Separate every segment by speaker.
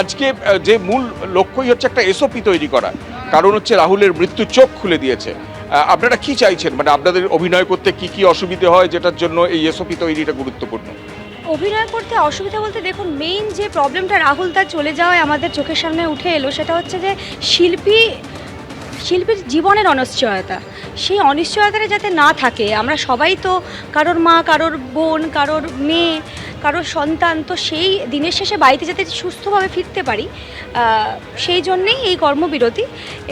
Speaker 1: আজকে যে মূল লক্ষ্যই হচ্ছে একটা এসওপি তৈরি করা, কারণ হচ্ছে রাহুলের মৃত্যু চোখ খুলে দিয়েছে। আপনারা কি চাইছেন, মানে আপনাদের অভিনয় করতে কি কি অসুবিধে হয় যেটার জন্য এই এসওপি তৈরিটা গুরুত্বপূর্ণ?
Speaker 2: অভিনয় করতে অসুবিধা বলতে দেখুন, মেইন যে প্রবলেমটা রাহুল তার চলে যাওয়ায় আমাদের চোখের সামনে উঠে এলো, সেটা হচ্ছে যে শিল্পীর জীবনের অনিশ্চয়তা। সেই অনিশ্চয়তাটা যাতে না থাকে, আমরা সবাই তো কারোর মা, কারোর বোন, কারোর মেয়ে, কারোর সন্তান, তো সেই দিনের শেষে বাড়িতে যাতে সুস্থভাবে ফিরতে পারি, সেই জন্যেই এই কর্মবিরতি।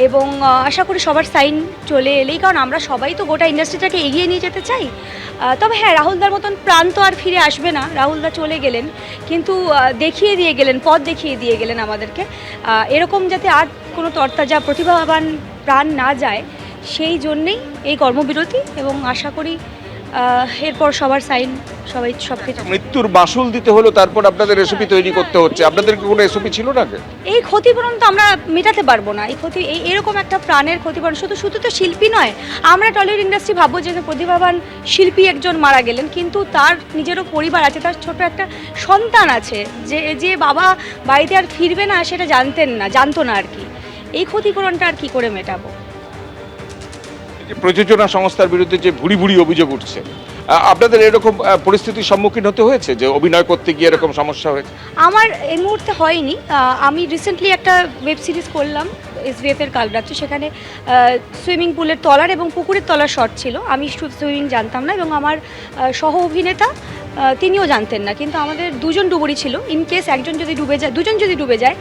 Speaker 2: এবং আশা করি সবার সাইন চলে এলেই, কারণ আমরা সবাই তো গোটা ইন্ডাস্ট্রিটাকে এগিয়ে নিয়ে যেতে চাই। তবে হ্যাঁ, রাহুলদার মতন প্রাণ তো আর ফিরে আসবে না, রাহুলদা চলে গেলেন, কিন্তু দেখিয়ে দিয়ে গেলেন, পথ দেখিয়ে দিয়ে গেলেন আমাদেরকে। এরকম যাতে আর কোনো তরতাজা প্রতিভাবান প্রাণ না যায়, সেই জন্যেই এই কর্মবিরতি। এবং আশা করি এরপর সবার সাইন, সব কিছু।
Speaker 1: মৃত্যুর মাসুল দিতে হলো, তারপর আপনাদের এসওপি তৈরি করতে হচ্ছে। আপনাদের কি কোনো এসওপি ছিল না?
Speaker 2: এই ক্ষতিপূরণ তো আমরা মেটাতে পারবো না। এরকম একটা প্রাণের ক্ষতিপূরণ শুধু তো শিল্পী নয়, আমরা টলিউড ইন্ডাস্ট্রি ভাববো যে প্রতিভাবান শিল্পী একজন মারা গেলেন, কিন্তু তার নিজেরও পরিবার আছে, তার ছোট একটা সন্তান আছে, যে বাবা বাড়িতে আর ফিরবে না, সেটা জানতো না আর কি। এই ক্ষতিপূরণটা আর কি করে মেটাবো?
Speaker 1: প্রযোজনা সংস্থার বিরুদ্ধে যে ভুরি ভুরি অভিযোগ উঠছে, আপনাদের এরকম পরিস্থিতির সম্মুখীন হতে হয়েছে যে অভিনয় করতে গিয়ে এরকম সমস্যা হয়েছে?
Speaker 2: আমার এই মুহূর্তে হয়নি। আমি রিসেন্টলি একটা ওয়েব সিরিজ করলাম SBF এর কালরাত্রি, সেখানে সুইমিং পুলের তলার এবং পুকুরের তলার শট ছিল। আমি শুধু সুইমিং জানতাম না, এবং আমার সহ অভিনেতা তিনিও জানতেন না, কিন্তু আমাদের দুজন ডুবুরি ছিল। ইন কেস একজন যদি ডুবে যায়, দুজন যদি ডুবে যায়,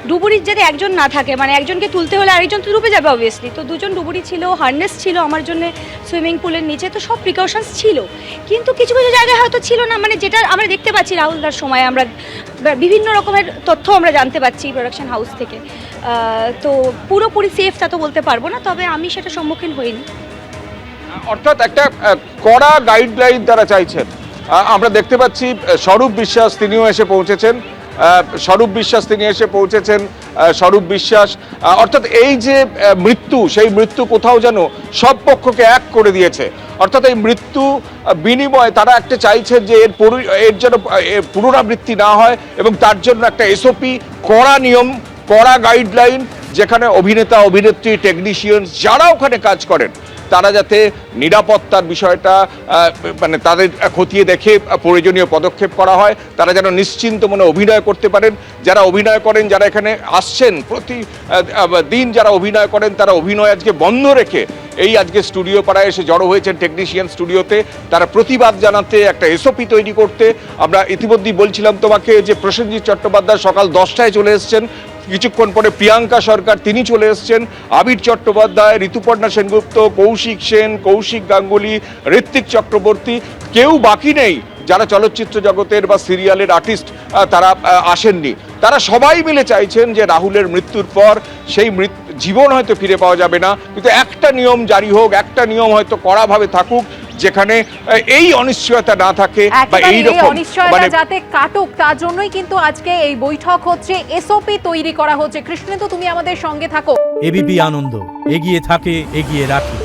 Speaker 2: ডুবুরির যাতে একজন না থাকে, মানে একজনকে তুলতে হলে আরেকজন তো ডুবে যাবে অবভিয়াসলি, তো দুজন ডুবুরি ছিল, হার্নেস ছিল আমার জন্য সুইমিং পুলের নিচে, তো সব প্রিকশনস ছিল। কিন্তু কিছু কিছু জায়গায় হয়তো ছিল না, মানে যেটা আমরা দেখতে পাচ্ছি রাহুলদার সময়, আমরা বিভিন্ন রকমের তথ্য আমরা জানতে পাচ্ছি প্রোডাকশন হাউস থেকে। তো পুরোপুরি সেফ তা তো বলতে পারবো না, তবে আমি সেটা সম্মুখীন হইনি।
Speaker 1: অর্থাৎ একটা কড়া গাইডলাইন তারা চাইছেন। আমরা দেখতে পাচ্ছি স্বরূপ বিশ্বাস তিনিও এসে পৌঁছেছেন। স্বরূপ বিশ্বাস, অর্থাৎ এই যে মৃত্যু, সেই মৃত্যু কোথাও যেন সব পক্ষকে এক করে দিয়েছে। অর্থাৎ এই মৃত্যু বিনিময়ে তারা একটা চাইছেন যে এর যেন পুনরাবৃত্তি না হয়, এবং তার জন্য একটা এসওপি, কড়া নিয়ম, কড়া গাইডলাইন, যেখানে অভিনেতা, অভিনেত্রী, টেকনিশিয়ান যারা ওখানে কাজ করেন, তারা যাতে নিরাপত্তার বিষয়টা মানে তাদের খতিয়ে দেখে প্রয়োজনীয় পদক্ষেপ করা হয়, তারা যেন নিশ্চিন্ত মনে অভিনয় করতে পারেন। যারা অভিনয় করেন, যারা এখানে আসছেন প্রতি দিন, যারা অভিনয় করেন, তারা অভিনয় আজকে বন্ধ রেখে এই আজকে স্টুডিও পাড়ায় এসে জড়ো হয়েছেন টেকনিশিয়ান স্টুডিওতে, তারা প্রতিবাদ জানাতে, একটা এসওপি তৈরি করতে। আমরা ইতিমধ্যেই বলছিলাম তোমাকে যে প্রসেনজিৎ চট্টোপাধ্যায় সকাল 10টায় চলে এসছেন, কিছুক্ষণ পরে প্রিয়াঙ্কা সরকার তিনি চলে এসছেন, আবির চট্টোপাধ্যায়, ঋতুপর্ণা সেনগুপ্ত, কৌশিক সেন, কৌশিক গাঙ্গুলি, ঋত্বিক চক্রবর্তী, কেউ বাকি নেই যারা চলচ্চিত্র জগতের বা সিরিয়ালের আর্টিস্ট তারা আসেননি। তারা সবাই মিলে চাইছেন যে রাহুলের মৃত্যুর পর সেই জীবন হয়তো ফিরে পাওয়া যাবে না, কিন্তু একটা নিয়ম জারি হোক, একটা নিয়ম হয়তো কড়াভাবে থাকুক, যেখানে এই অনিশ্চয়তা না থাকে বা এই রকম
Speaker 3: অনিশ্চয়তা যাতে কাটুক, তার জন্যই কিন্তু আজকে এই বৈঠক হচ্ছে, এসওপি তৈরি করা হচ্ছে। কৃষ্ণেন্দু, তুমি আমাদের সঙ্গে থাকো।
Speaker 4: এবিপি আনন্দ, এগিয়ে থাকে, এগিয়ে রাখে।